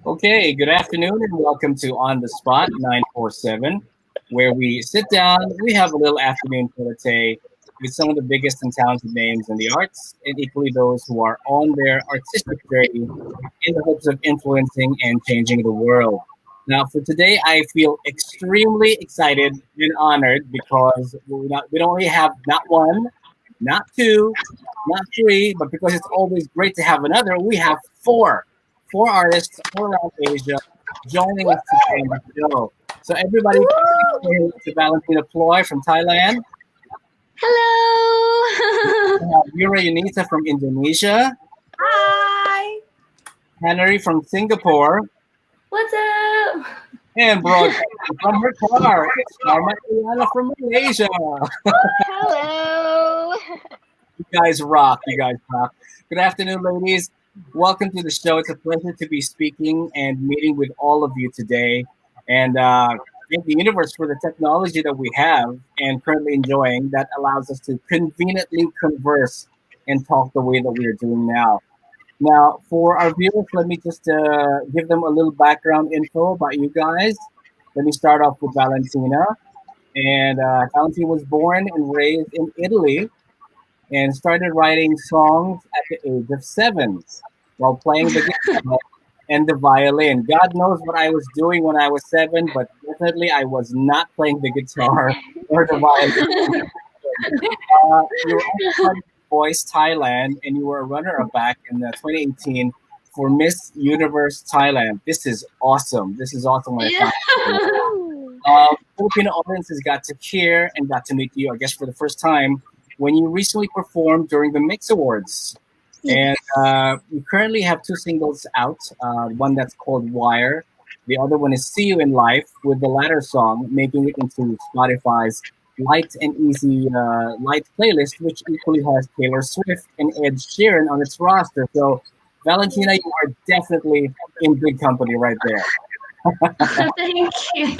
Okay, good afternoon and welcome to On the Spot 947, where we sit down, we have a little afternoon today with some of the biggest and talented names in the arts, and equally those who are on their artistic journey in the hopes of influencing and changing the world. Now, for today, I feel extremely excited and honored because we don't only have not one, not two, not three, but because it's always great to have another, we have four artists all around Asia joining us today on the show. So everybody, please say to Valentina Ploy from Thailand, Hello! Yura Yunita from Indonesia, Hi! Haneri from Singapore, What's up? and broadcasting from her car, it's Shalma Eliana from Malaysia. Hello. You guys rock. You guys rock. Good afternoon, ladies. Welcome to the show. It's a pleasure to be speaking and meeting with all of you today. And thank the universe for the technology that we have and currently enjoying that allows us to conveniently converse and talk the way that we are doing now. Now, for our viewers, let me just give them a little background info about you guys. Let me start off with Valentina. And Valentina was born and raised in Italy and started writing songs at the age of 7 while playing the guitar and the violin. God knows what I was doing when I was 7, but definitely I was not playing the guitar or the violin. You were also part of Voice Thailand, and you were a runner-up back in 2018 for Miss Universe Thailand. This is awesome. This is awesome. When I Yeah. Filipino audiences got to hear and got to meet you, I guess, for the first time when you recently performed during the Mix Awards. And you currently have two singles out. One that's called Wire. The other one is See You in Life, with the latter song making it into Spotify's light and easy light playlist, which equally has Taylor Swift and Ed Sheeran on its roster. So, Valentina, you are definitely in good company right there. Thank you.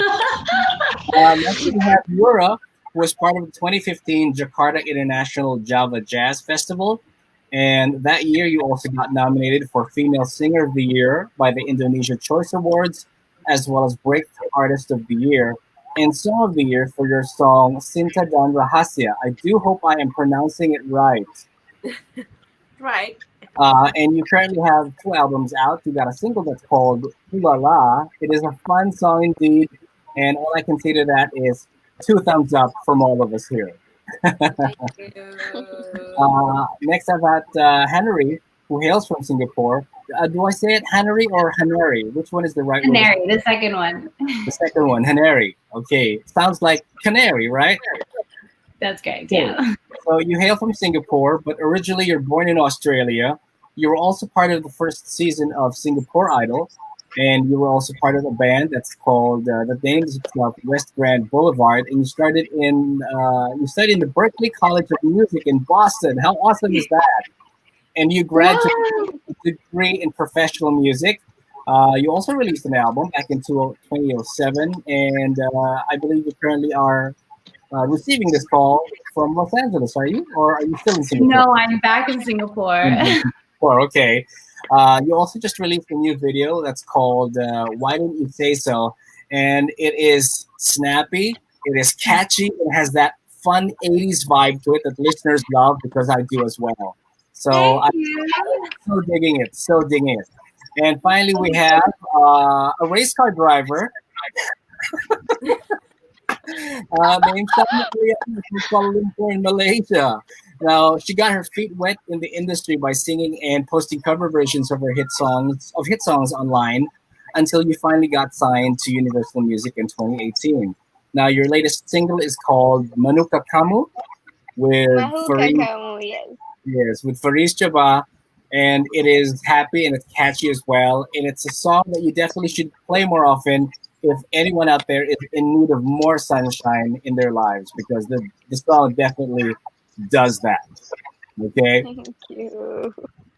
Next we have Yura, who was part of the 2015 Jakarta International Java Jazz Festival. And that year, you also got nominated for Female Singer of the Year by the Indonesia Choice Awards, as well as Breakthrough Artist of the Year and Song of the Year for your song Cinta dan Rahasia. I do hope I am pronouncing it right. Right. And you currently have two albums out. You got a single that's called Hula La. It is a fun song indeed. And all I can say to that is 2 thumbs up from all of us here. Thank you. Next, I've got Haneri, who hails from Singapore. Do I say it Haneri or Haneri? Which one is the right one? Haneri, the second one. The second one, Haneri. Okay, sounds like canary, right? That's great. Okay. Yeah. So you hail from Singapore, but originally you're born in Australia. You were also part of the first season of Singapore Idol, and you were also part of a band that's called the name is itself West Grand Boulevard. And you started in you studied in the Berklee College of Music in Boston. How awesome is that? And you graduated with a degree in professional music. You also released an album back in 2007, and I believe you currently are receiving this call from Los Angeles. Are you, or are you still in Singapore? No, I'm back in Singapore. Or okay. You also just released a new video that's called "Why Don't You Say So," and it is snappy. It is catchy. It has that fun '80s vibe to it that listeners love because I do as well. So Thank I'm you. so digging it. So digging it. And finally, we have a race car driver named Shalma Eliana from Kuala Lumpur in Malaysia. Now, she got her feet wet in the industry by singing and posting cover versions of her hit songs online until you finally got signed to Universal Music in 2018. Now, your latest single is called Manuka Kamu with Mahuka Farid, kamu, yes. yes, with Faris Jabba, and it is happy and it's catchy as well. And it's a song that you definitely should play more often if anyone out there is in need of more sunshine in their lives, because the song definitely does that. Okay. Thank you.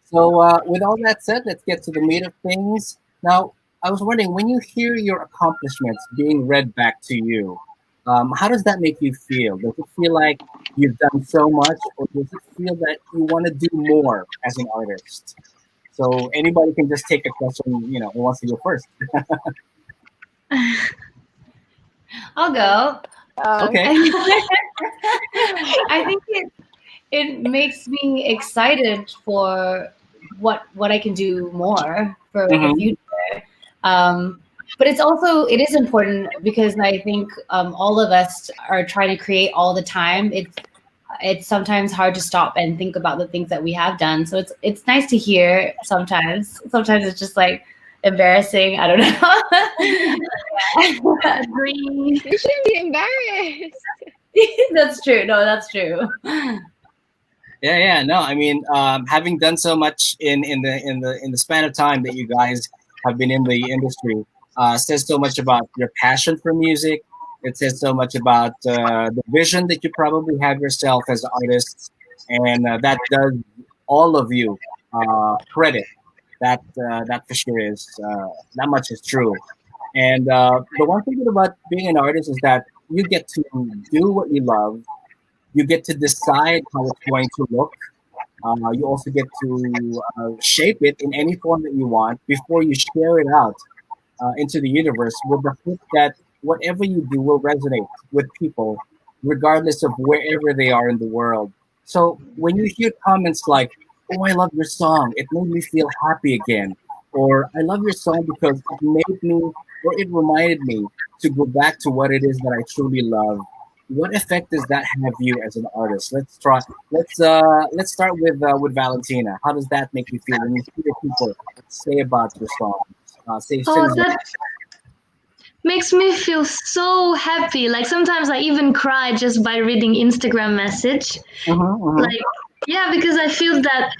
So with all that said, let's get to the meat of things. Now, I was wondering, when you hear your accomplishments being read back to you, how does that make you feel? Does it feel like you've done so much, or does it feel that you want to do more as an artist? So anybody can just take a question, who wants to go first. I'll go. Okay. I think it makes me excited for what I can do more for the Mm-hmm. future. But it is important because I think all of us are trying to create all the time. It's sometimes hard to stop and think about the things that we have done. So it's nice to hear sometimes. Sometimes it's just like embarrassing. I don't know. Agree. You shouldn't be embarrassed. That's true. No, that's true. Yeah. No, I mean, having done so much in the span of time that you guys have been in the industry, says so much about your passion for music. It says so much about the vision that you probably have yourself as artists, and that does all of you credit. That for sure is that much is true. And the one thing about being an artist is that you get to do what you love. You get to decide how it's going to look. You also get to shape it in any form that you want before you share it out into the universe with the hope that whatever you do will resonate with people, regardless of wherever they are in the world. So when you hear comments like, "Oh, I love your song. It made me feel happy again," or "I love your song because it made me or it reminded me to go back to what it is that I truly love." What effect does that have you as an artist? Let's try. Let's start with Valentina. How does that make you feel when you hear people say about your songs? Say Oh, things like, that makes me feel so happy. Like sometimes I even cry just by reading Instagram message. Like, yeah, because I feel that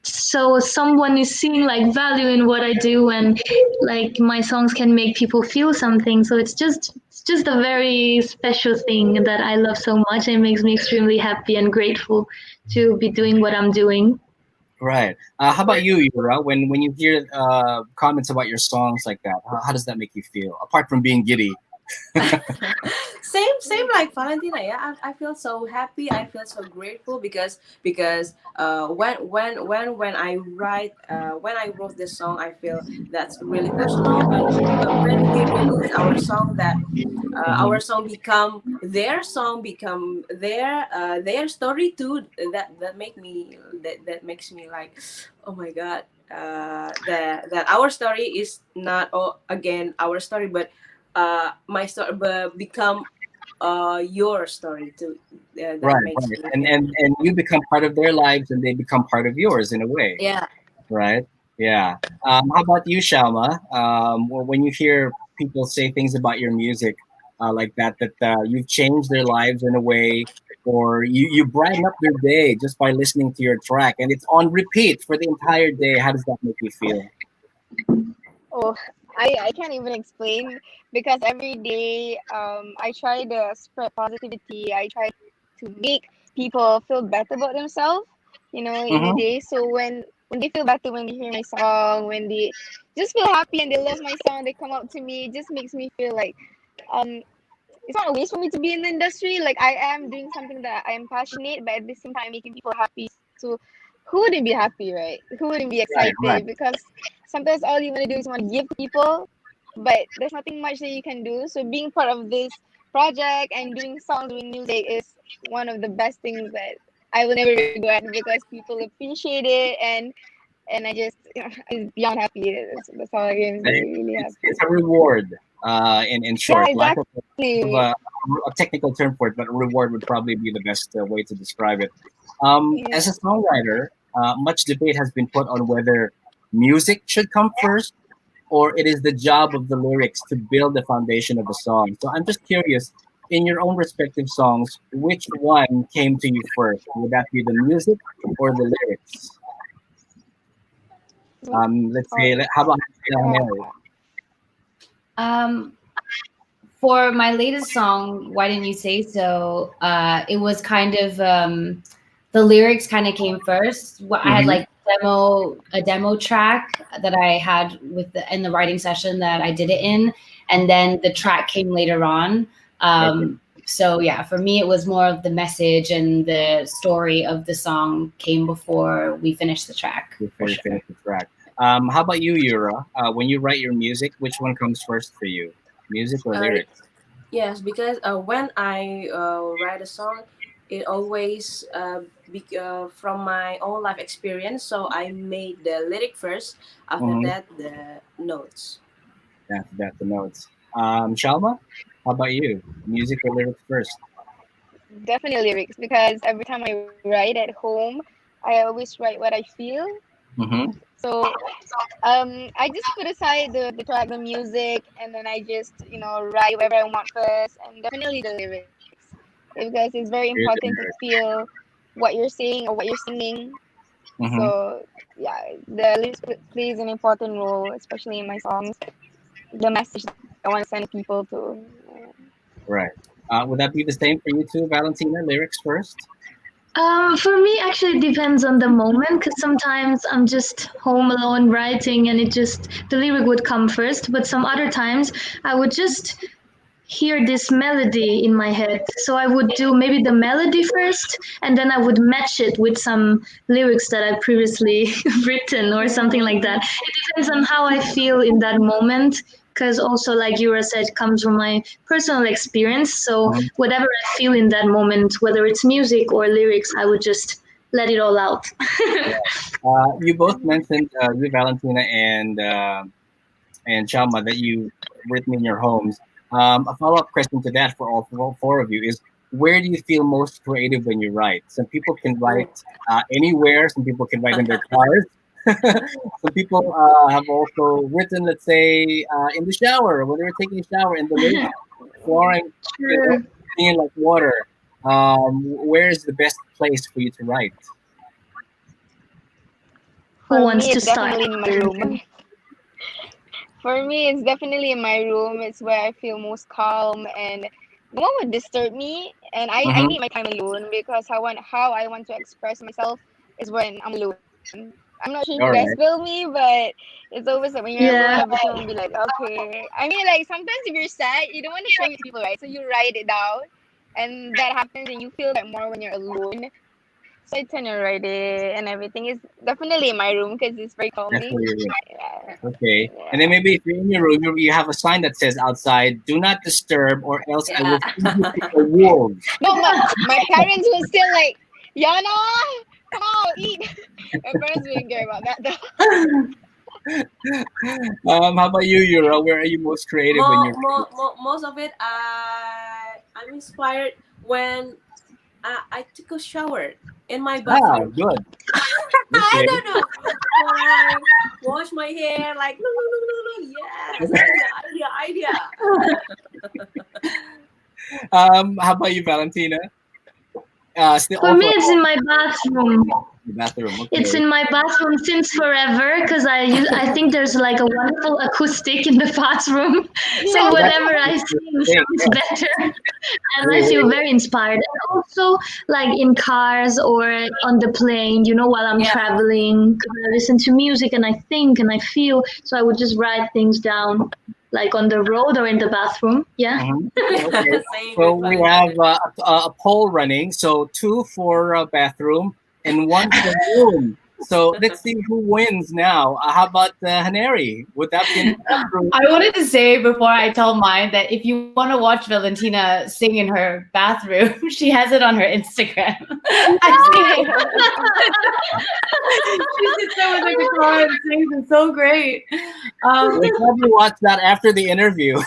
so someone is seeing like value in what I do, and like my songs can make people feel something. So it's just a very special thing that I love so much, and makes me extremely happy and grateful to be doing what I'm doing. right. How about you, Yura? When you hear comments about your songs like that, how does that make you feel? Apart from being giddy. Same like Valentina. Yeah, I feel so happy. I feel so grateful because when I wrote this song, I feel that's really personal. When we release our song become their story too. That makes me like, oh my god. That our story is not again our story, but my story become your story too. That Right, makes right. me And feel. and and you become part of their lives, and they become part of yours in a way. Yeah. Right? Yeah. How about you, Shalma? When you hear people say things about your music like that you've changed their lives in a way, or you brighten up their day just by listening to your track, and it's on repeat for the entire day. How does that make you feel? Oh, I can't even explain because every day I try to spread positivity. I try to make people feel better about themselves, in a Mm-hmm. day. So when they feel better when they hear my song, when they just feel happy and they love my song, they come up to me. It just makes me feel like um it's not a waste for me to be in the industry. Like I am doing something that I am passionate, but at the same time making people happy. So who wouldn't be happy, right? Who wouldn't be Right, right. excited? Because sometimes all you want to do is want to give to people, but there's nothing much that you can do. So being part of this project and doing songs, doing music is one of the best things that I will never regret because people appreciate it, and I just I'm beyond happy. That's all I can say. Really It's happy. a reward. In Yeah, short, lack of exactly. a technical term for it, but a reward would probably be the best way to describe it. Yeah. As a songwriter, much debate has been put on whether music should come first or it is the job of the lyrics to build the foundation of a song. So I'm just curious, in your own respective songs, which one came to you first? Would that be the music or the lyrics? Let's Or, say, how about uh, Haneri? Um, for my latest song, Why Didn't You Say So? It was kind of the lyrics kind of came first. I had Mm-hmm. like a demo track that I had in the writing session that I did it in, and then the track came later on. Perfect. So yeah, for me, it was more of the message and the story of the song came before we finished the track. Before you finish the track. How about you, Yura? When you write your music, which one comes first for you? Music or lyrics? Yes, because when I write a song, it always from my own life experience. So I made the lyric first. After that, the notes. After that, the notes. Shalma, how about you? Music or lyrics first? Definitely lyrics, because every time I write at home, I always write what I feel. Mm-hmm. So I just put aside the track, the music, and then I just write whatever I want first, and definitely the lyrics, because it's very important to feel what you're saying or what you're singing. So yeah, the lyrics plays an important role, especially in my songs. The message that I want to send people to. Right. Would that be the same for you too, Valentina? Lyrics first? For me, actually, it depends on the moment because sometimes I'm just home alone writing and the lyric would come first. But some other times I would just hear this melody in my head. So I would do maybe the melody first and then I would match it with some lyrics that I previously written or something like that. It depends on how I feel in that moment. Because also, like Yura said, comes from my personal experience. So whatever I feel in that moment, whether it's music or lyrics, I would just let it all out. You both mentioned you, Valentina, and Shalma, that you've written in your homes. A follow-up question to that for all four of you is: where do you feel most creative when you write? Some people can write anywhere. Some people can write in their cars. Some people have also written, let's say, in the shower when they were taking a shower, and the lyrics flowing, like water. Where is the best place for you to write? Who wants to start? Definitely in my room. For me, it's definitely in my room. It's where I feel most calm, and no one would disturb me. And I need my time alone, because how I want to express myself is when I'm alone. I'm not sure if you guys feel me, but it's always like when you're alone, everything will be like, okay. I mean, like sometimes if you're sad, you don't want to share it to people, right? So you write it down, and that happens, and you feel that more when you're alone. So I tend to write it, and everything is definitely in my room because it's very calming. Yeah. Okay. Yeah. And then maybe if you're in your room, you have a sign that says outside, "Do not disturb, or else I will feed you to the wolves." No, my parents will still like, Jona, come on, eat. My parents wouldn't care about that though. How about you, Yura? Where are you most creative when you're most of it? I'm inspired when I took a shower in my bathroom. Good. I don't know. When I wash my hair, like no. Yes, idea. How about you, Valentina? For me, it's in my bathroom. Okay. It's in my bathroom since forever because I think there's like a wonderful acoustic in the bathroom. So whatever I sing sounds better, and I feel very inspired. And also like in cars or on the plane, while I'm traveling, I listen to music and I think and I feel. So I would just write things down. Like on the road or in the bathroom, Okay. So we have a poll running. So 2 for bathroom and 1 for room. So let's see who wins now. How about Haneri? Would that be in the bathroom? I wanted to say before I tell mine that if you want to watch Valentina sing in her bathroom, she has it on her Instagram. She sits there with a guitar and sings. It's so great. We'll probably watch that after the interview.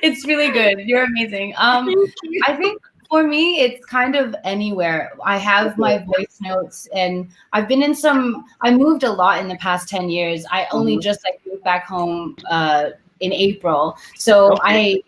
It's really good. You're amazing. I think for me, it's kind of anywhere. I have my voice notes, and I've been I moved a lot in the past 10 years. I only just moved back home in April. So I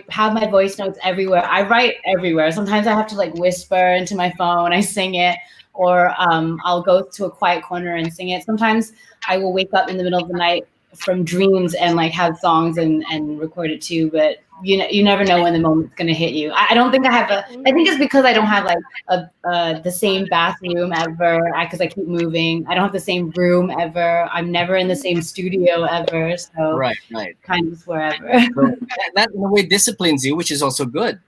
have my voice notes everywhere. I write everywhere. Sometimes I have to whisper into my phone. I sing it, or I'll go to a quiet corner and sing it. Sometimes I will wake up in the middle of the night from dreams and like have songs and record it too, but you never know when the moment's gonna hit you. I don't think I have I think it's because I don't have like the same bathroom ever because I keep moving. I don't have the same room ever. I'm never in the same studio ever. So right. kind of wherever. So that in a way disciplines you, which is also good.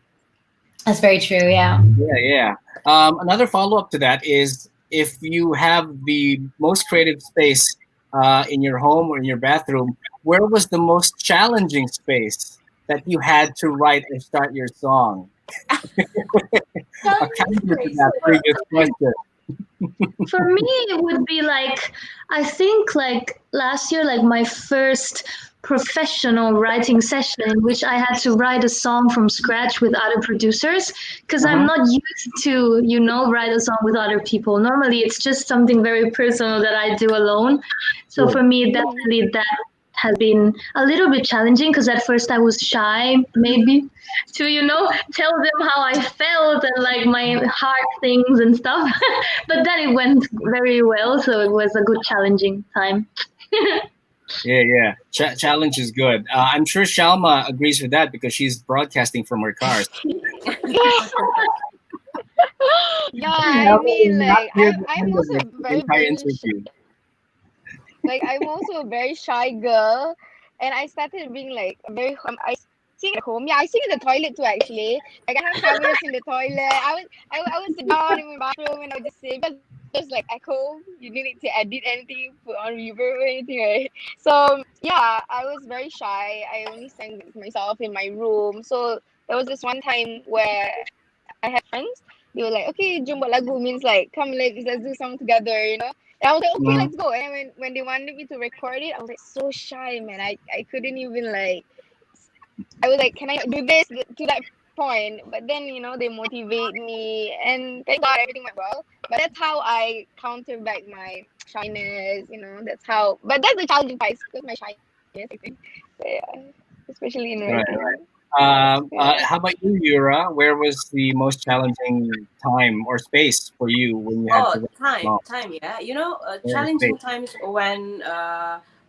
That's very true. Yeah. Yeah. Another follow-up to that is if you have the most creative space in your home or in your bathroom, where was the most challenging space that you had to write or start your song? A counter to that previous question. For me, it would be like, I think like last year, like my first professional writing session in which I had to write a song from scratch with other producers because I'm not used to, write a song with other people. Normally, it's just something very personal that I do alone. So for me, definitely that has been a little bit challenging because at first I was shy, maybe, to, tell them how I felt and like my heart things and stuff. But then it went very well. So it was a good challenging time. Yeah. Challenge is good. I'm sure Shalma agrees with that because she's broadcasting from her car. Yeah, I mean, like, I'm also very like, I'm also a very shy girl, and I started being like I sing at home. Yeah, I sing in the toilet too. Actually, like I have cameras in the toilet. I would sit down in my bathroom and I would just sing because there's like echo. You didn't need to edit anything, put on reverb or anything, right? So yeah, I was very shy. I only sang to myself in my room. So there was this one time where I had friends. They were like, "Okay, jumbo lagu," means like, "Come, let's do something together," And I was like, "Okay, let's go." And when they wanted me to record it, I was like so shy, man. I couldn't even like. I was like, "Can I do this?" To that point, but then they motivate me, and thank God everything went well. But that's how I counter back my shyness. That's how. But that's the challenging part because my shyness, I think. So, yeah, especially in writing. Right. How about you, Yura? Where was the most challenging time or space for you when you had to write time, yeah. Challenging times when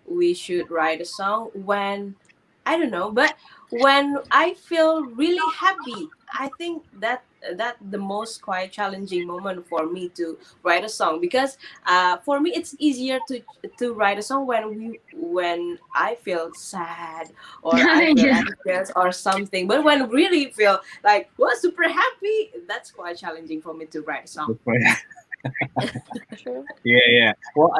we should write a song when I don't know, but when I feel really happy, I think that the most quite challenging moment for me to write a song because for me it's easier to write a song when I feel sad or I feel anxious or something. But when really feel like super happy, that's quite challenging for me to write a song. Yeah. Well,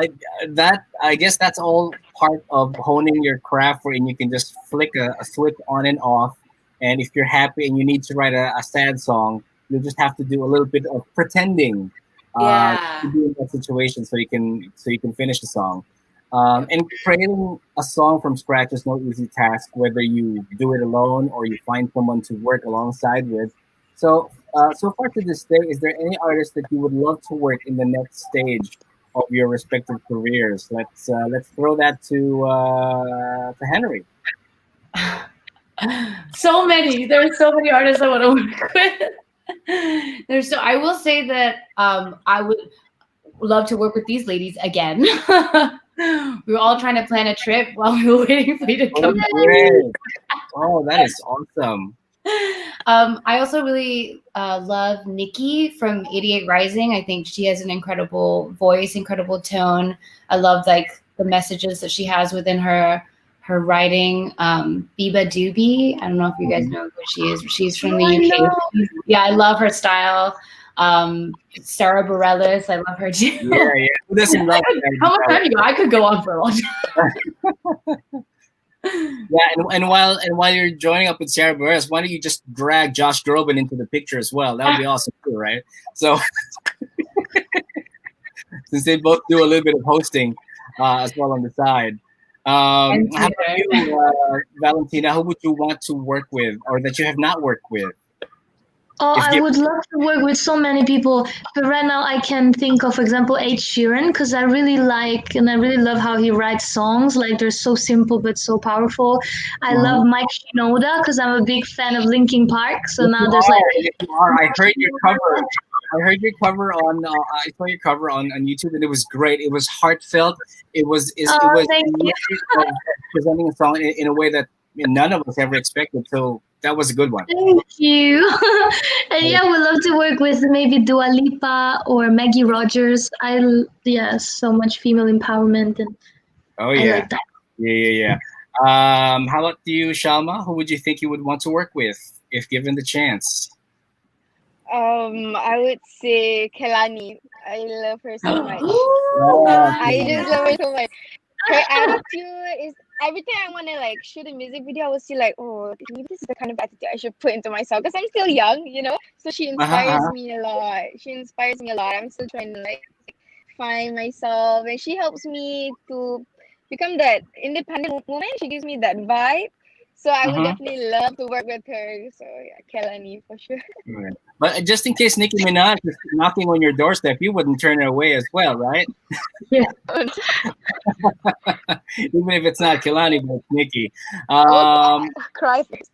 I guess that's all part of honing your craft, wherein you can just flick a switch on and off. And if you're happy and you need to write a sad song, you just have to do a little bit of pretending to be in that situation, so you can finish the song. And creating a song from scratch is no easy task, whether you do it alone or you find someone to work alongside with. So far to this day, is there any artist that you would love to work in the next stage of your respective careers? Let's throw that to Haneri. So many. There's so many artists I want to work with. I will say that I would love to work with these ladies again. We were all trying to plan a trip while we were waiting for you to come back. Oh, that is awesome. I also really love Nikki from 88 Rising. I think she has an incredible voice, incredible tone. I love like the messages that she has within her writing. Biba Doobie. I don't know if you guys know who she is. She's from the UK. Yeah, I love her style. Sarah Bareilles, I love her too. Yeah. Who doesn't love her? How much time do you go? I could go on for a long time. Yeah, and while you're joining up with Sarah Bareilles, why don't you just drag Josh Groban into the picture as well? That would be awesome too, right? So since they both do a little bit of hosting as well on the side. How about you, Valentina? Who would you want to work with, or that you have not worked with? Oh, I would love to work with so many people, but right now I can think of, for example, Ed Sheeran, because I really like and I really love how he writes songs. Like they're so simple but so powerful. I love Mike Shinoda because I'm a big fan of Linkin Park. So now there's like I heard your cover. I heard your cover on. I saw your cover on YouTube, and it was great. It was heartfelt. It was Thank you. presenting a song in a way that none of us ever expected. So that was a good one. Thank you. And yeah, we love to work with maybe Dua Lipa or Maggie Rogers. So much female empowerment, and Oh I yeah, like that. yeah. How about you, Shalma? Who would you think you would want to work with if given the chance? I would say Kelani. I love her so much. Ooh, I Kalani. just love her so much. Her attitude is every time I want to like shoot a music video, I will see like, oh, maybe this is the kind of attitude I should put into myself because I'm still young, you know. So she Uh-huh, inspires uh-huh. me a lot. She inspires me a lot. I'm still trying to like find myself, and she helps me to become that independent woman. She gives me that vibe. So I would Uh-huh. definitely love to work with her. So yeah, Kelani for sure. Right. But just in case Nicki Minaj is knocking on your doorstep, you wouldn't turn her away as well, right? Yeah. Even if it's not Kilani, but it's Nicki. I will Um, cry first.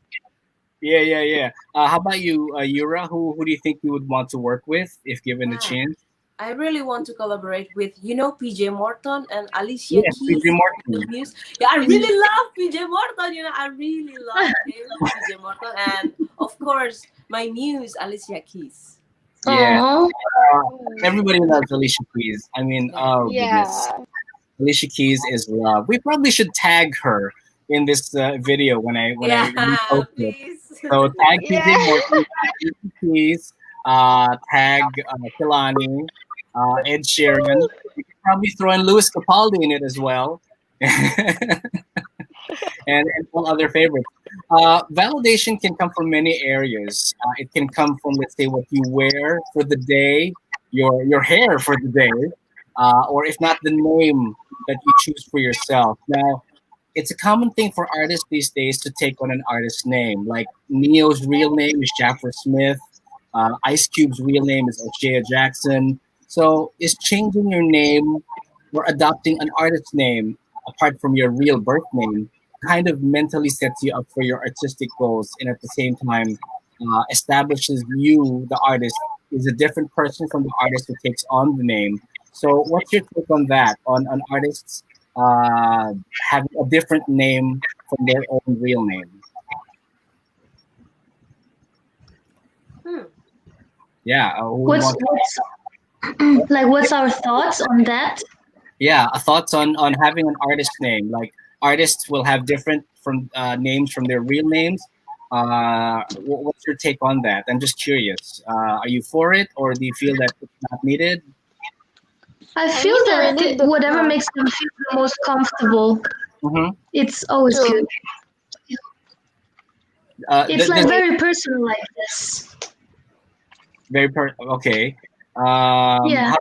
yeah. How about you, Yura? Who do you think you would want to work with if given the Ah, chance? I really want to collaborate with PJ Morton and Alicia Yes, PJ Keys. The Morton. Muse. Yeah, I really love PJ Morton. I really love him, PJ Morton, and of course my muse Alicia Keys. Yeah, Aww. everybody loves Alicia Keys. I mean, Yeah. oh goodness, Yeah. Alicia Keys is love. We probably should tag her in this video when I Yeah, repost it. please. So tag PJ Yeah. Morton, tag Alicia Keys, tag Kilani, Ed Sheeran. You could probably throw in Louis Capaldi in it as well, and all other favorites. Validation can come from many areas. It can come from, let's say, what you wear for the day, your hair for the day, or if not, the name that you choose for yourself. Now, it's a common thing for artists these days to take on an artist name. Like Neo's real name is Shaffer Smith. Ice Cube's real name is O'Shea Jackson. So, is changing your name or adopting an artist name apart from your real birth name kind of mentally sets you up for your artistic goals, and at the same time establishes you, the artist, is a different person from the artist who takes on the name. So, what's your take on that? On artists having a different name from their own real name? Hmm. Yeah, who would What's want what's our thoughts on that? Yeah, thoughts on having an artist name. Like artists will have different from names from their real names. What's your take on that? I'm just curious. Are you for it, or do you feel that it's not needed? I I feel mean, it that really whatever depends. makes them feel the most comfortable, Mm-hmm. it's always True. good. It's like This very personal like this. okay. Yeah.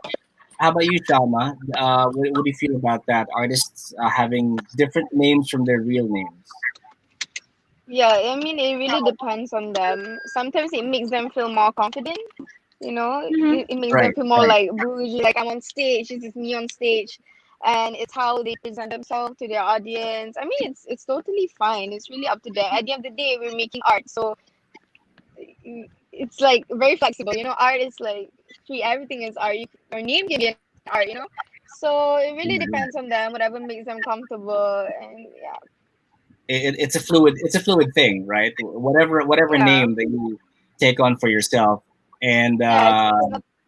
How about you, Shalma? What do you feel about that? Artists having different names from their real names. Yeah, I mean, it really depends on them. Sometimes it makes them feel more confident, you know, Mhm. it makes them Right, feel more right. like bougie, like I'm on stage, this is me on stage, and it's how they present themselves to their audience. I mean, it's totally fine. It's really up to them. At the end of the day, we're making art, so it's like very flexible. You know, art is like free. Everything is art. Your name can be an art. You know, so it really Yeah. depends on them. Whatever makes them comfortable, and yeah, It's a fluid thing, right? Whatever yeah, name that you take on for yourself, and yeah.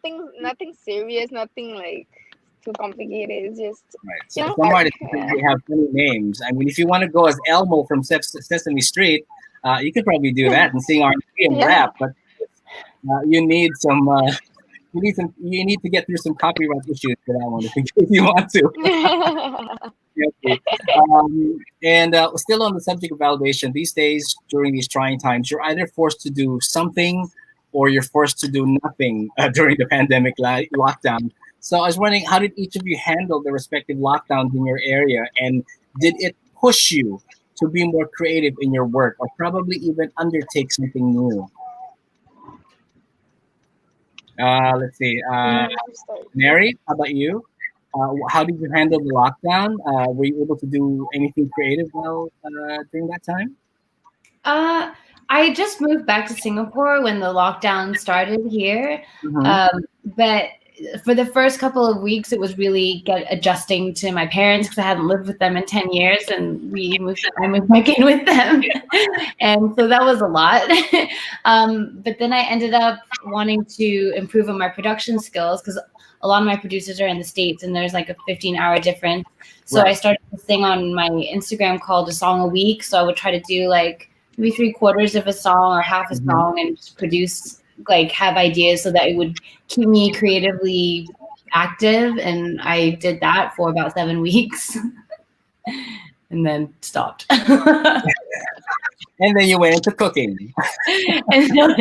It's nothing serious. Nothing like too complicated. It's just right. So some art. artists they have funny names. I mean, if you want to go as Elmo from Sesame Street, you could probably do that and sing R&B and Yeah. rap, but you need some. You need to get through some copyright issues for that one if you want to. Okay. And still on the subject of validation, these days during these trying times, you're either forced to do something or you're forced to do nothing during the pandemic lockdown. So I was wondering, how did each of you handle the respective lockdowns in your area, and did it push you to be more creative in your work, or probably even undertake something new? Let's see. Mary, how about you? How did you handle the lockdown? Were you able to do anything creative during that time? Uh, I just moved back to Singapore when the lockdown started here. But for the first couple of weeks, it was really adjusting to my parents because I hadn't lived with them in 10 years, and I moved back in with them. And so that was a lot. But then I ended up wanting to improve on my production skills because a lot of my producers are in the States and there's like a 15-hour difference. So I started this thing on my Instagram called A Song a Week. So I would try to do like maybe 3/4 of a song or half a song and just produce, like have ideas so that it would keep me creatively active. And I did that for about 7 weeks and then stopped. And then you went into cooking. And no.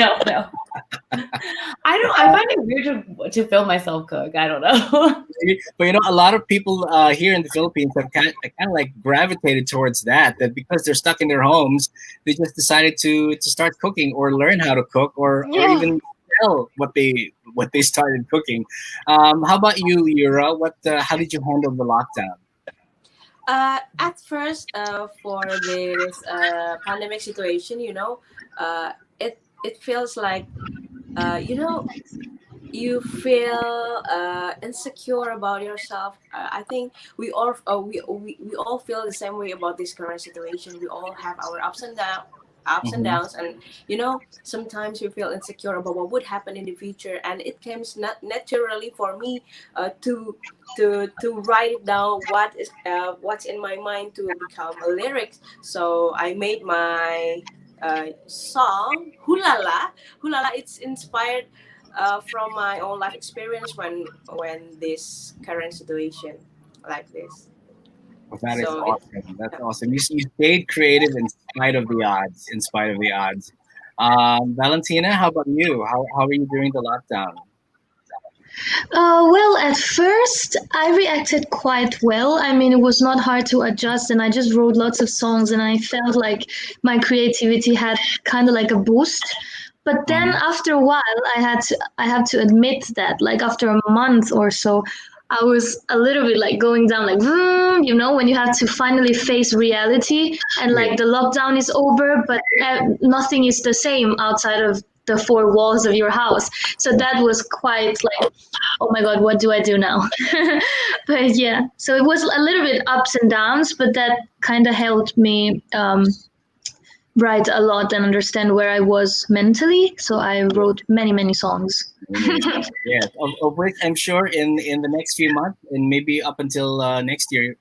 I find it weird to film myself cook. I don't know. But a lot of people here in the Philippines have kind of like gravitated towards that because they're stuck in their homes. They just decided to start cooking or learn how to cook or even sell what they started cooking. How about you, Yura? How did you handle the lockdown? At first, for this pandemic situation, it feels like, you feel insecure about yourself. I think we all feel the same way about this current situation. We all have our ups and downs, and sometimes we feel insecure about what would happen in the future, and it comes not naturally for me to write it down what's in my mind to become a lyrics. So I made my song Hulala. It's inspired from my own life experience when this current situation like this. That is awesome. That's awesome. You stayed creative in spite of the odds. Valentina, how about you? How are you during the lockdown? Well, at first I reacted quite well. I mean, it was not hard to adjust, and I just wrote lots of songs, and I felt like my creativity had kind of like a boost. But then after a while, I have to admit that, like after a month or so, I was a little bit like going down, like when you have to finally face reality, and like the lockdown is over, but nothing is the same outside of the four walls of your house. So that was quite like, oh my God, what do I do now? But yeah, so it was a little bit ups and downs, but that kind of helped me write a lot and understand where I was mentally. So I wrote many songs. Yes, of which I'm sure in the next few months and maybe up until next year,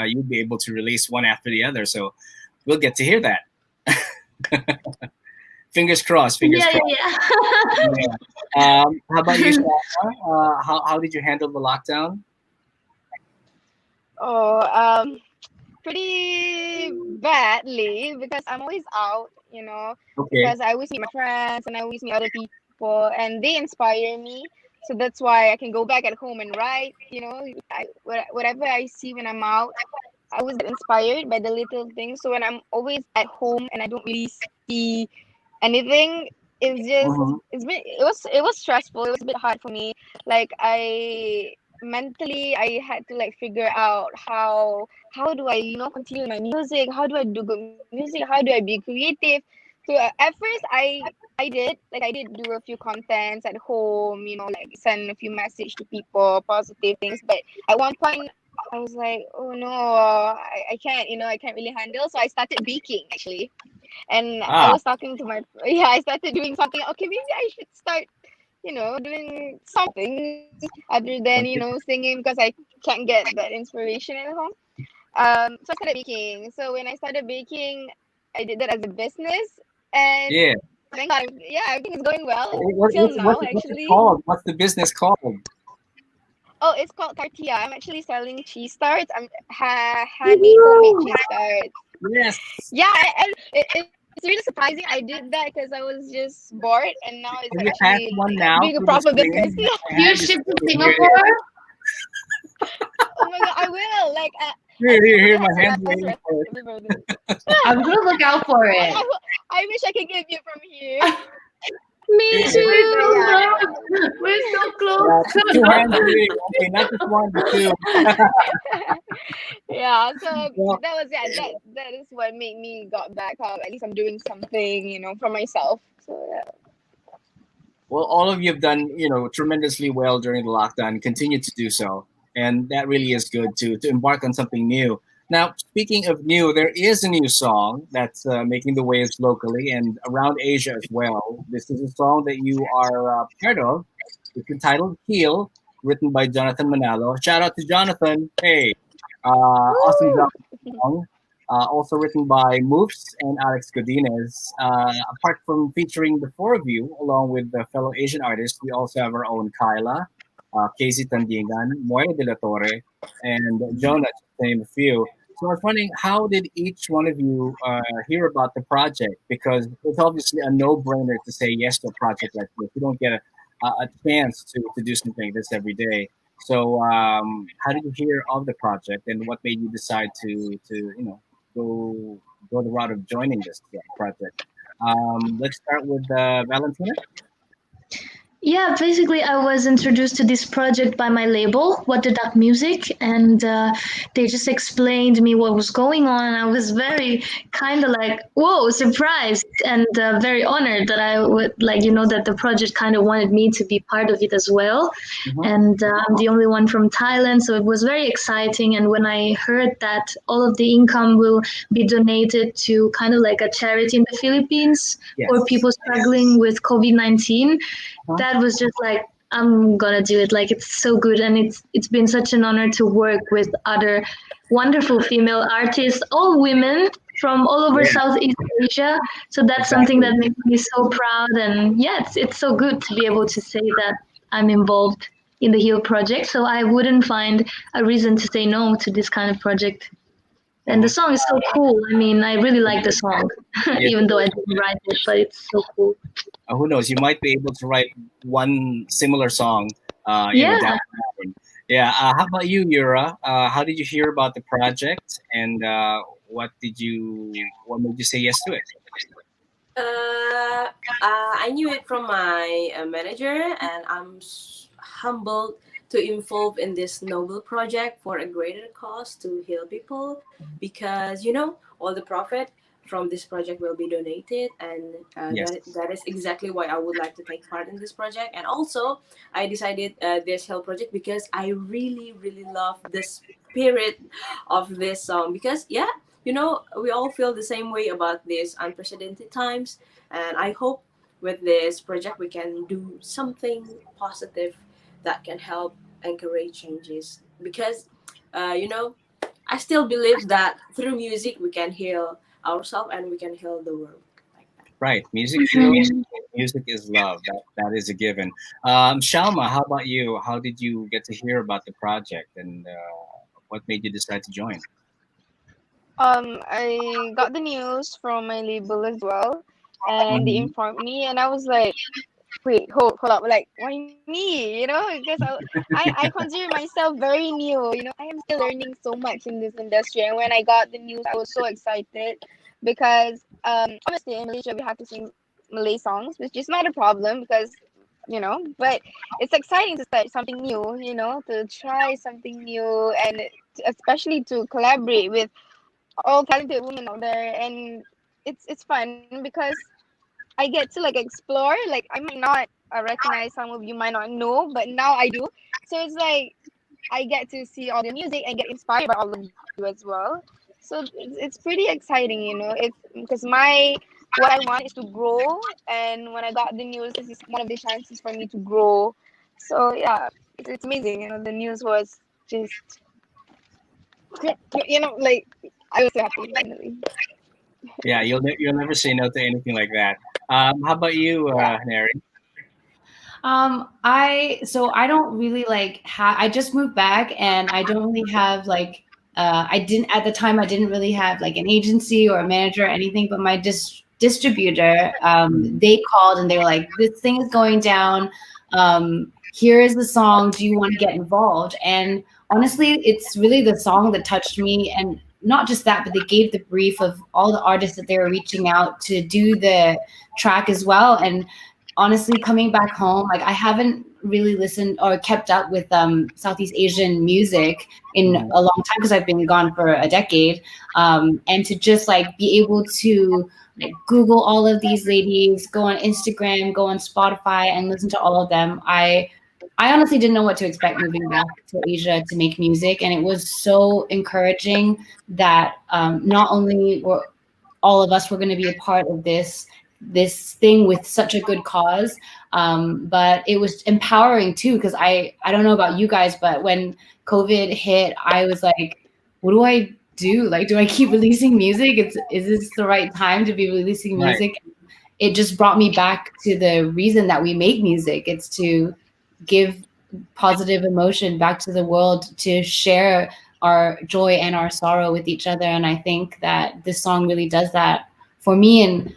you'll be able to release one after the other. So we'll get to hear that. Fingers crossed. Yeah. How about you, Shalma? How did you handle the lockdown? Pretty badly because I'm always out, because I always meet my friends and I always meet other people and they inspire me. So that's why I can go back at home and write, whatever I see when I'm out, I always get inspired by the little things. So when I'm always at home and I don't really see anything, it was stressful. It was a bit hard for me. Like mentally I had to like figure out how do I continue my music, how do I do good music, how do I be creative. So at first I did do a few contents at home, like send a few message to people, positive things, but at one point I was like, oh no, I can't I can't really handle. So I started baking actually, and I was talking to I started doing something. Okay, maybe I should start doing something other than, singing, because I can't get that inspiration at home. So I started baking. So when I started baking, I did that as a business, and thank God, everything is going well until now. Actually, what's the business called? Oh, it's called Tortilla. I'm actually selling cheese tarts. I'm honey homemade cheese tarts. Yes. Yeah, and it's really surprising. I did that because I was just bored, and now it's actually being a proper business. You shipped to Singapore? Oh my God, I will. Like, here, my hands. I'm gonna look out for it. I wish I could give you from here. Me Yeah, too. Yeah. We're so yeah, close. two hands waving. Okay, not just one, but two. Yeah, so Well, that was that is what made me got back. At least I'm doing something, for myself. So yeah. well, all of you have done, tremendously well during the lockdown. Continue to do so, and that really is good to embark on something new. Now, speaking of new, there is a new song that's making the waves locally and around Asia as well. This is a song that you are part of. It's entitled "Heal," written by Jonathan Manalo. Shout out to Jonathan! Hey, awesome job Woo! song, also written by Moophs and Alex Godinez. Apart from featuring the four of you, along with the fellow Asian artists, we also have our own Kyla, Casey Tandingan, Moira Dela Torre, and Jona, to name a few. So I was wondering, how did each one of you hear about the project? Because it's obviously a no-brainer to say yes to a project like this. You don't get a chance to do something like this every day. So, how did you hear of the project, and what made you decide to go the route of joining this project? Let's start with Valentina. Yeah, basically, I was introduced to this project by my label, What the Duck Music, and they just explained me what was going on. I was very kind of like, whoa, surprised, and very honored that I would that the project kind of wanted me to be part of it as well. Mhm. And I'm the only one from Thailand, so it was very exciting. And when I heard that all of the income will be donated to kind of like a charity in the Philippines for Yes. people struggling with COVID-19, Huh? that was just like, I'm gonna do it. Like, it's so good, and it's been such an honor to work with other wonderful female artists, all women from all over Yeah, Southeast Asia. So that's something exactly. that makes me so proud, and yeah, it's so good to be able to say that I'm involved in the Heal project. So I wouldn't find a reason to say no to this kind of project. And the Mhm. song is so cool. I mean, I really like the song, Yes, even though I didn't write it, but it's so cool. who knows? You might be able to write one similar song, Yeah. down the line. Yeah. How about you, Yura? How did you hear about the project, and what made you say yes to it? I knew it from my manager, and I'm humbled to involve in this noble project for a greater cause to heal people, because all the profit from this project will be donated, and Yes. that is exactly why I would like to take part in this project. And also, I decided this health project because I really really love the spirit of this song, because we all feel the same way about these unprecedented times, and I hope with this project we can do something positive that can help encourage changes, because I still believe that through music we can heal ourselves and we can heal the world, like that. Right. Music heals. Mhm. Music is love. That is a given. Shalma, how about you? How did you get to hear about the project, and what made you decide to join? I got the news from my label as well, and they Mhm. informed me, and I was like, wait, hold up, like, why me? Because I consider myself very new. I am still learning so much in this industry, and when I got the news, I was so excited because obviously in Malaysia we have to sing Malay songs, which is not a problem because but it's exciting to start something new. To try something new, and especially to collaborate with all talented women out there, and it's fun because I get to like explore. Like, I might not recognize, some of you might not know, but now I do. So it's like I get to see all the music and get inspired by all of you as well. So it's pretty exciting. It's because what I want is to grow, and when I got the news, this is one of the chances for me to grow. So yeah, it's amazing. The news was just like I was so happy finally. Yeah, you'll never say no to anything like that. How about you, Yeah. Haneri? I don't really I just moved back, and I don't really have I didn't at the time, I didn't really have like an agency or a manager or anything, but my distributor, Mhm. they called and they were like, this thing is going down. Here is the song. Do you want to get involved? And honestly, it's really the song that touched me. And not just that, but they gave the brief of all the artists that they were reaching out to do the track as well. And honestly, coming back home, like I haven't really listened or kept up with Southeast Asian music in a long time because I've been gone for a decade. And to just like be able to like Google all of these ladies, go on Instagram, go on Spotify, and listen to all of them. I honestly didn't know what to expect moving back to Asia to make music, and it was so encouraging that not only were all of us were going to be a part of this thing with such a good cause, but it was empowering too, because I don't know about you guys, but when COVID hit, I was like, what do I do? Like, do I keep releasing music? Is this the right time to be releasing music? Right. It just brought me back to the reason that we make music. It's to give positive emotion back to the world, to share our joy and our sorrow with each other. And I think that this song really does that for me, and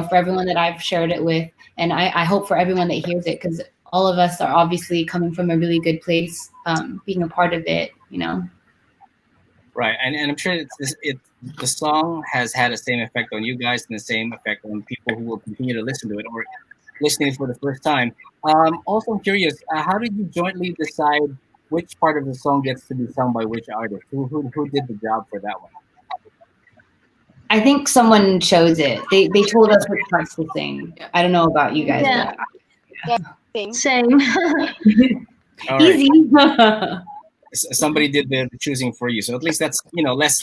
for everyone that I've shared it with. And I hope for everyone that hears it, because all of us are obviously coming from a really good place, being a part of it, Right, and I'm sure the song has had the same effect on you guys and the same effect on people who will continue to listen to it or listening for the first time. Also, I'm curious, how did you jointly decide which part of the song gets to be sung by which artist? Who did the job for that one? I think someone chose it. They told us which parts to sing. I don't know about you guys. Yeah. Same. Easy. Somebody did the choosing for you, so at least that's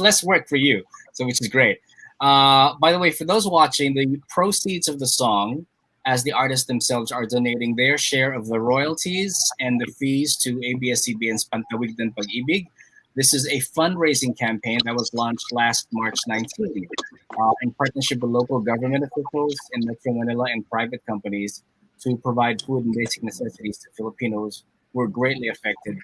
less work for you. So which is great. By the way, for those watching, the proceeds of the song, as the artists themselves are donating their share of the royalties and the fees to ABS-CBN's Pantawid and Pag-Ibig. This is a fundraising campaign that was launched last March 19th in partnership with local government officials in Metro Manila and private companies to provide food and basic necessities to Filipinos who were greatly affected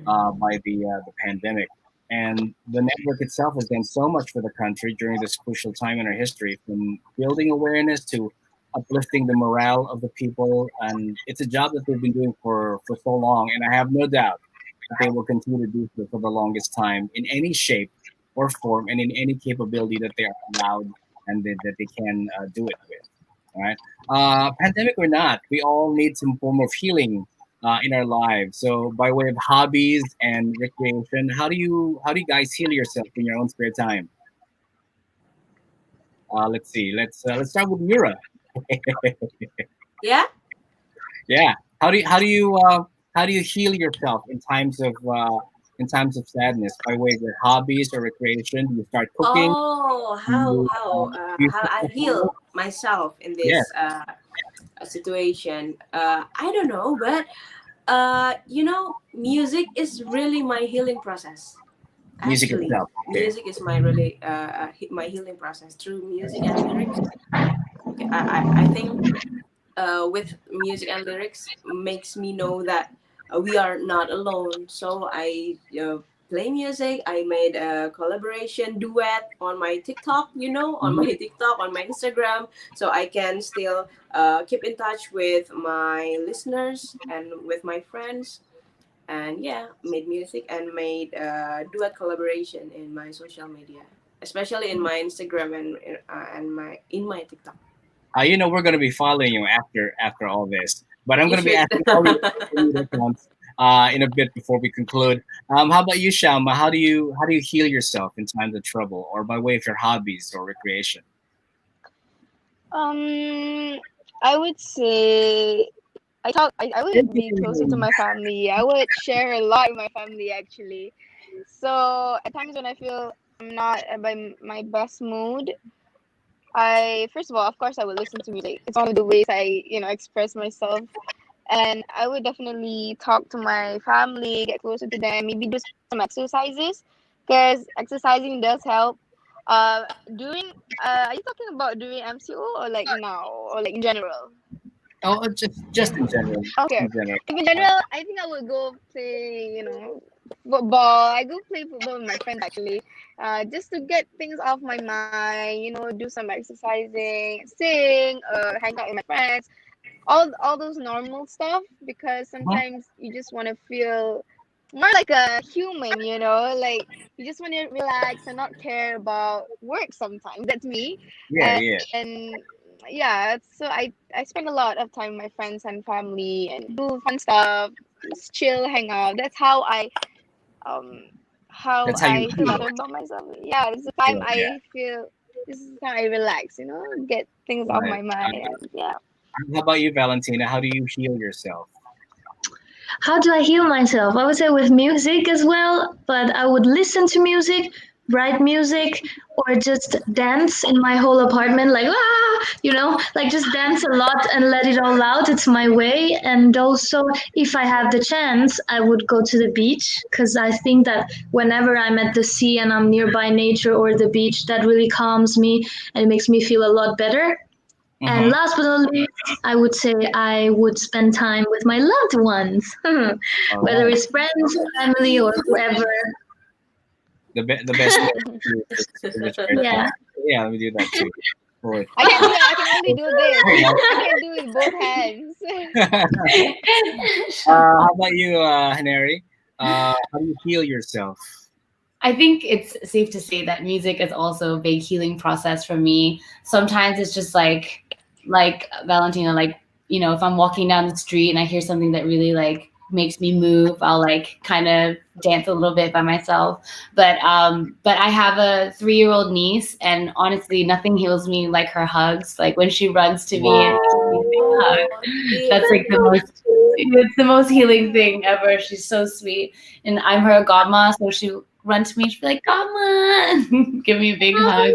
by the pandemic. And the network itself has done so much for the country during this crucial time in our history, from building awareness to uplifting the morale of the people. And it's a job that they've been doing for so long. And I have no doubt that they will continue to do so for the longest time in any shape or form and in any capability that they are allowed and that they can do it with. All right. Pandemic or not, we all need some form of healing in our lives. So by way of hobbies and recreation, how do you guys heal yourself in your own spare time? Let's see. Let's start with Yura. Yeah. Yeah. How do you heal yourself in times of sadness? By way of your hobbies or recreation, do you start cooking? Oh, how I heal myself in this situation. I don't know, but music is really my healing process. Music Actually, itself. Okay. music is my really my healing process through music and lyrics. I think with music and lyrics makes me know that we are not alone. So I play music. I made a collaboration duet on my TikTok, on my TikTok, on my Instagram, so I can still keep in touch with my listeners and with my friends. And made music and made duet collaboration in my social media, especially in my Instagram and my TikTok. We're going to be following you after all this, but I'm going to be asking all your accounts in a bit before we conclude. How about you, Shalma? How do you heal yourself in times of trouble, or by way of your hobbies or recreation? I would say I would be closer to my family. I would share a lot with my family, actually. So at times when I feel I'm not by my best mood, first of all, of course, I would listen to music. It's one of the ways I express myself. And I would definitely talk to my family, get closer to them, maybe do some exercises, because exercising does help. Doing are you talking about doing MCO or like now or like in general? Oh, just in general. Okay. In general, I think I would go play, football. I go play football with my friends, actually, just to get things off my mind. Do some exercising, sing, hang out with my friends, all those normal stuff. Because sometimes you just want to feel more like a human, like you just want to relax and not care about work. Sometimes that's me. Yeah. And yeah, so I spend a lot of time with my friends and family and do fun stuff, just chill, hang out. That's um how That's how you I feel feel. better about myself. Yeah, it's the time Yeah. I feel. This is how I relax. Get things off Right. my mind. And yeah. How about you, Valentina? How do you heal yourself? How do I heal myself? I would say with music as well, but I would listen to music, write music, or just dance in my whole apartment, like, like just dance a lot and let it all out. It's my way. And also, if I have the chance, I would go to the beach because I think that whenever I'm at the sea and I'm nearby nature or the beach, that really calms me and makes me feel a lot better. And Mm-hmm. last but not least, I would say I would spend time with my loved ones, All whether right. it's friends, family, or whoever. The best way to share time. Yeah. Yeah, let me do that too. Boy. I can do that. I can only do this. I can do it with both hands. How about you, Haneri? How do you heal yourself? I think it's safe to say that music is also a big healing process for me. Sometimes it's just like Valentina, like, if I'm walking down the street and I hear something that really like makes me move, I'll like kind of dance a little bit by myself. But I have a 3-year-old niece, and honestly nothing heals me like her hugs. Like when she runs to me and gives me a big hug. That's like it's the most healing thing ever. She's so sweet. And I'm her godma, so she run to me, she'd be like, godma, give me a big hug.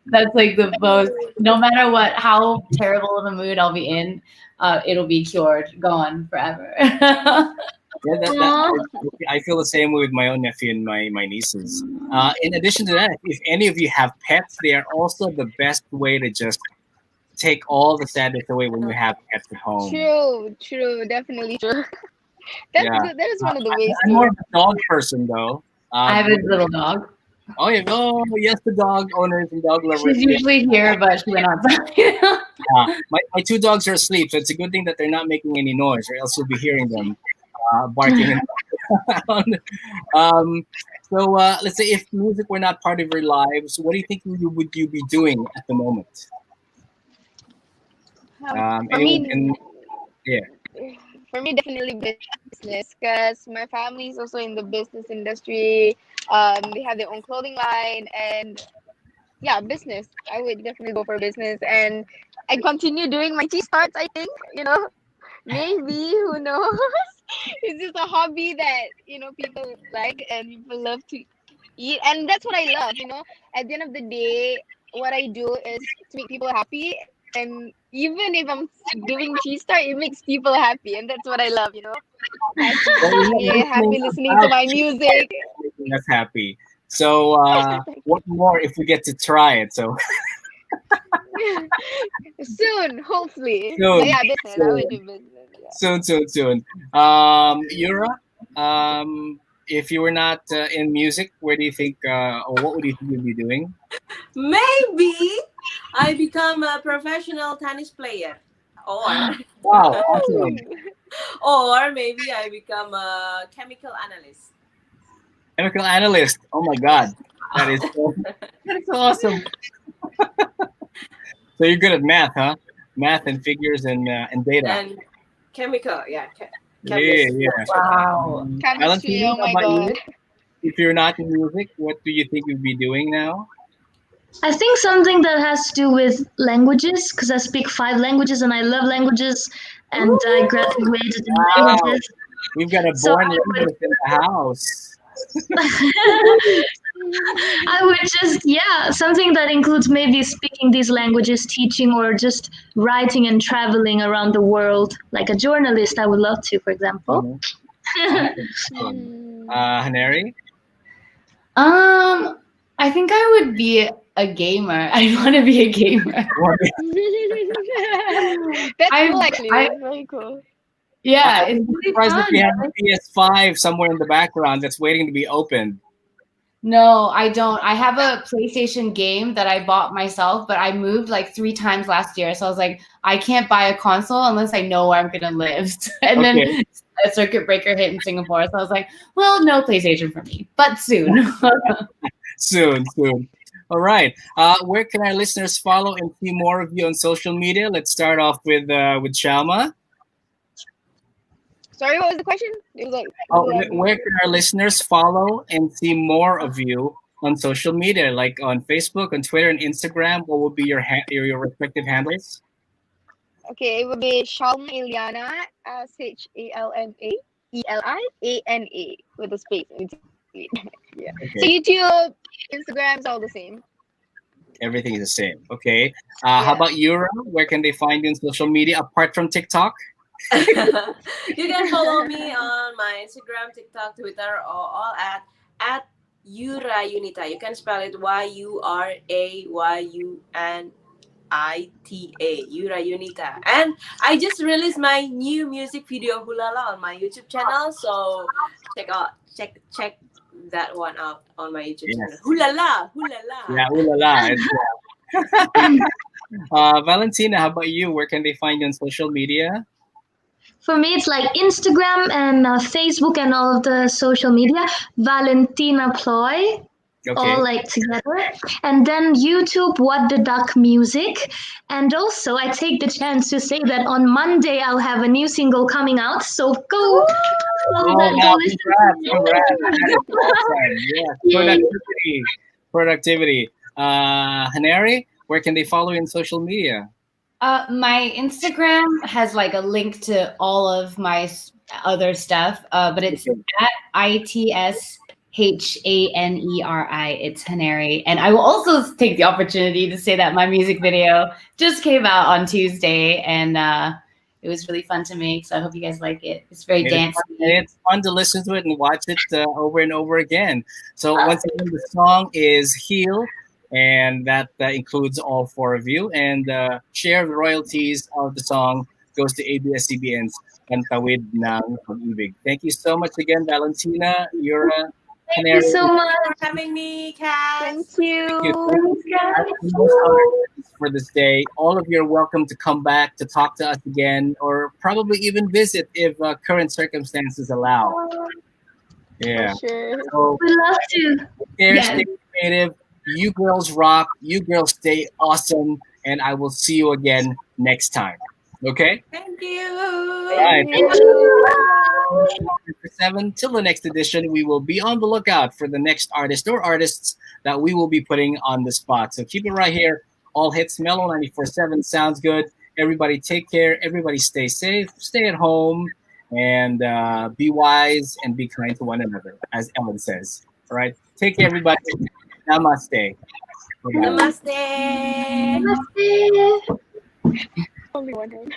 That's like the most, no matter how terrible of a mood I'll be in, it'll be cured, gone forever. Yeah, I feel the same way with my own nephew and my nieces. In addition to that, if any of you have pets, they are also the best way to just take all the sadness away when you have pets at home. True, definitely true. That's Yeah. good. That is one of the ways I'm more to. of a dog person though. I have a little dog. Oh yeah, oh yes, the dog owners and dog lovers. She's usually here, but she went outside. My 2 dogs are asleep, so it's a good thing that they're not making any noise, or else you'll be hearing them barking in the background. So let's say if music were not part of your lives, what do you think would you be doing at the moment? For Anyone me, can, yeah. for me, definitely business, because my family is also in the business industry. They have their own clothing line, and yeah, business. I would definitely go for business, and I continue doing my cheese tarts. I think maybe, who knows? It's just a hobby that people like and people love to eat, and that's what I love. At the end of the day, what I do is to make people happy, and even if I'm doing cheese tart, it makes people happy, and that's what I love. Happy listening to my music. Making us happy. So what more if we get to try it? So Soon, hopefully. Soon, But yeah, business. I would do business. Yeah. soon. Yura, if you were not in music, where do you think, or what would you think you'd be doing? Maybe I become a professional tennis player, or Wow, awesome. or maybe I become a chemical analyst. Chemical analyst. Oh my God, that is so awesome. So you're good at math, huh? Math and figures and data. And chemical, yeah. Yeah. Wow. Chemistry, Valentina, oh my how about you? god. If you're not in music, what do you think you'd be doing now? I think something that has to do with languages, because I speak 5 languages and I love languages, and I graduated in Wow, languages. we've got a So born linguist in the house. I would just, something that includes maybe speaking these languages, teaching, or just writing and traveling around the world, like a journalist. I would love to, for example. Haneri? I think I would be a gamer. I want to be a gamer. That's I- cool, actually. I- That's very cool. Yeah, I'm it's really surprised if fun. we have a PS5 somewhere in the background that's waiting to be opened. No, I don't. I have a PlayStation game that I bought myself, but I moved like 3 times last year. So I was like, I can't buy a console unless I know where I'm going to live. And Okay. then a circuit breaker hit in Singapore. So I was like, well, no PlayStation for me, but soon. Soon. All right. Where can our listeners follow and see more of you on social media? Let's start off with Shalma. Sorry, what was the question? It was like, Where can our listeners follow and see more of you on social media, like on Facebook, on Twitter, and Instagram? What will be your respective handles? okay, it would be Shalma Eliana, SHALMAELIANA with a space in between. Yeah. So Okay. YouTube, Instagram is all the same. Everything is the same. Okay. Yeah. How about Yura? Where can they find you on social media apart from TikTok? You can follow me on my Instagram, TikTok, Twitter, or all at Yura Yunita. You can spell it YURAYUNITA, Yura Yunita. And I just released my new music video Hulala on my YouTube channel, so check that one out on my YouTube channel. Hulala, hulala. Yeah, ooh la la. Valentina, how about you? Where can they find you on social media? For me, it's like Instagram and Facebook and all of the social media. Valentina Ploy, Okay. all like together. And then YouTube, What the Duck Music. And also, I take the chance to say that on Monday, I'll have a new single coming out. So go listen to Congrats. it. That is awesome. Yes. Productivity. Haneri, where can they follow you on social media? My Instagram has like a link to all of my other stuff, but it's at ITSHANERI. It's Haneri. And I will also take the opportunity to say that my music video just came out on Tuesday, and it was really fun to make. So I hope you guys like it. It's very dancey. It's fun to listen to it and watch it over and over again. So once again, the song is Heal. And that includes all four of you. And share of the royalties of the song goes to ABS-CBN's Pantawid ng Pag-Ibig. Thank you so much again, Valentina, Yura, Thank you so much for having me, Kat. Thank you. For this day. All of you are welcome to come back to talk to us again, or probably even visit if current circumstances allow. Yeah. For sure. So, We love to. stay creative. You girls rock. You girls stay awesome. And I will see you again next time. Okay? Thank you. All right. For 7 till the next edition, we will be on the lookout for the next artist or artists that we will be putting on the spot. So keep it right here. All hits Mellow 94.7 sounds good. Everybody take care. Everybody stay safe. Stay at home. And be wise and be kind to one another, as Ellen says. All right? Take care, everybody. Namaste. Namaste. Namaste. Only one.